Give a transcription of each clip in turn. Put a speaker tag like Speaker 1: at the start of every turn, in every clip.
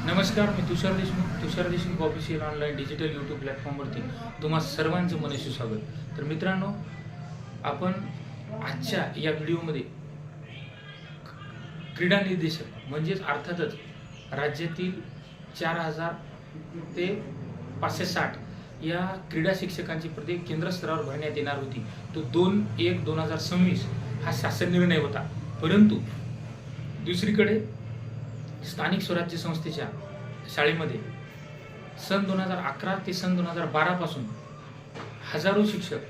Speaker 1: नमस्कार, मी Tushar Deshmukh official online digital YouTube प्लॅटफॉर्मवरती तुम्हा सर्वांचं मनस्वी स्वागत। तर मित्रांनो, आपण आजच्या या व्हिडिओमध्ये क्रीडा निर्देशक म्हणजेच अर्थातच राज्यातील 4000 ते 560 या क्रीडा शिक्षकांची पदे केंद्र स्तरावर भरण्यात येणार होती। तो 2/1/2026 हा शासन निर्णय होता। परंतु दुसरीकडे स्थानिक स्वराज्य संस्थेच्या शाळेमध्ये सन 2011 ते सन 2012 पासून हजारो शिक्षक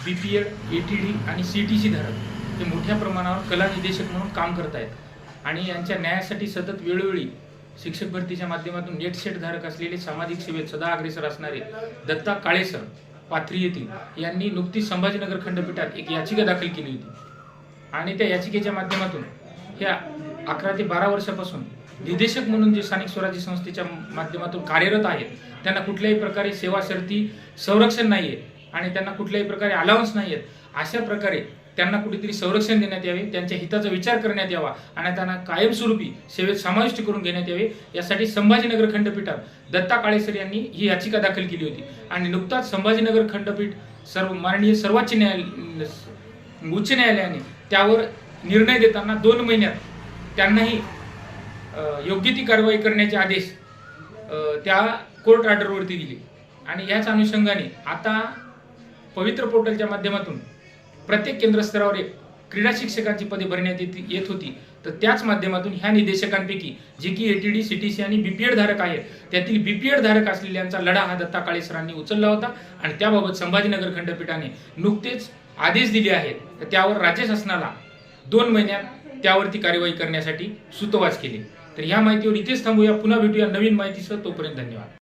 Speaker 1: BPEd, ATD आणि CTC धारक हे मोठ्या प्रमाणावर कला निर्देशक म्हणून काम करत आहेत आणि यांच्या न्यायासाठी सतत वेळोवेळी शिक्षक भरतीच्या माध्यमातून नेट सेट धारक असलेले सामाजिक सेवेत सदा अग्रेसर असणारे दत्ता काळे सर पाथरी येथील यांनी नुकतीच संभाजीनगर खंडपीठात एक याचिका दाखल केली होती आणि त्या याचिकेच्या माध्यमातून ह्या 11 ते 12 वर्षापासून निर्देशक म्हणून जे स्थानिक स्वराज्य संस्थेच्या माध्यमातून कार्यरत आहेत त्यांना कुठल्याही प्रकारे सेवा शर्ती संरक्षण नाहीये आणि त्यांना कुठल्याही प्रकारे अलाउन्स नाहीयेत। अशा प्रकारे त्यांना कुठेतरी संरक्षण देण्यात यावे, त्यांच्या हिताचा विचार करण्यात यावा आणि त्यांना कायमस्वरूपी सेवेत समाविष्ट करून घेण्यात यावे, यासाठी संभाजीनगर खंडपीठात दत्ता काळे सर यांनी ही याचिका दाखल केली होती। आणि नुकताच संभाजीनगर खंडपीठ माननीय सर्वोच्च उच्च न्यायालयाने त्यावर निर्णय देताना 2 महिन्यात त्यांनाही योग्य ती कारवाई करण्याचे आदेश त्या कोर्ट ऑर्डरवरती दिले। आणि याच अनुषंगाने आता पवित्र पोर्टलच्या माध्यमातून प्रत्येक केंद्र स्तरावर एक क्रीडा शिक्षकांची पदे भरण्यात येत होती। तर त्याच माध्यमातून ह्या निर्देशकांपैकी जे की ATD, CTC आणि BPEd धारक आहेत त्यातील BPEd धारक असलेल्यांचा लढा हा दत्ता काळे सरांनी उचलला होता आणि त्याबाबत संभाजीनगर खंडपीठाने नुकतेच आदेश दिले आहेत। तर त्यावर राज्य शासनाला 2 महिन्यात त्यावरती कार्यवाही करण्यासाठी सूतोवाच केली। तर या माहितीवर इथेच थांबूया, पुन्हा भेटूया नवीन माहितीसह। तोपर्यंत धन्यवाद।